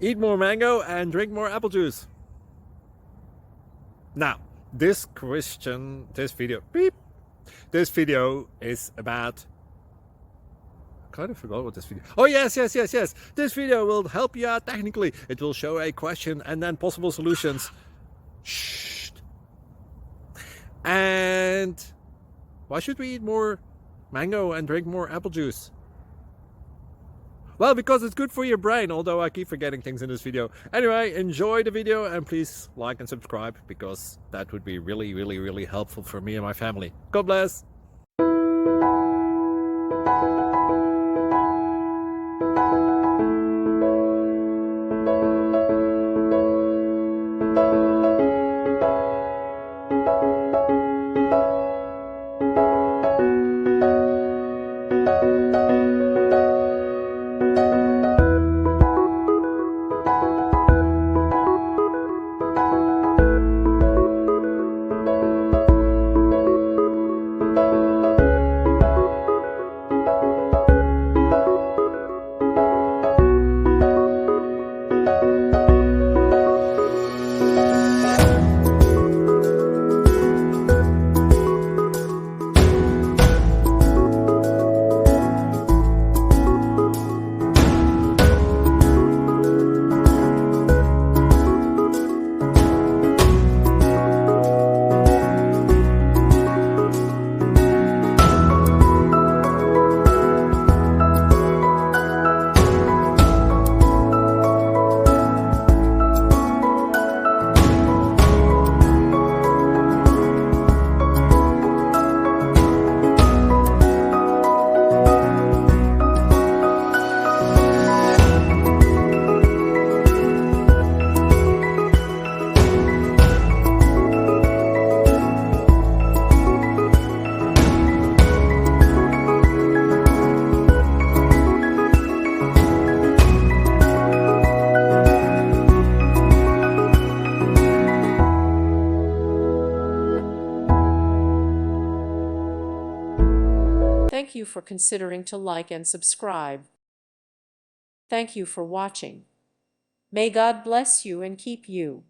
Eat more mango and drink more apple juice. Now, this video is about... I kind of forgot what this video... Oh, yes. This video will help you out technically. It will show a question and then possible solutions. Shh. And why should we eat more mango and drink more apple juice? Well, because it's good for your brain, although I keep forgetting things in this video. Anyway, enjoy the video and please like and subscribe, because that would be really helpful for me and my family. God bless! Thank you for considering to like and subscribe. Thank you for watching. May God bless you and keep you.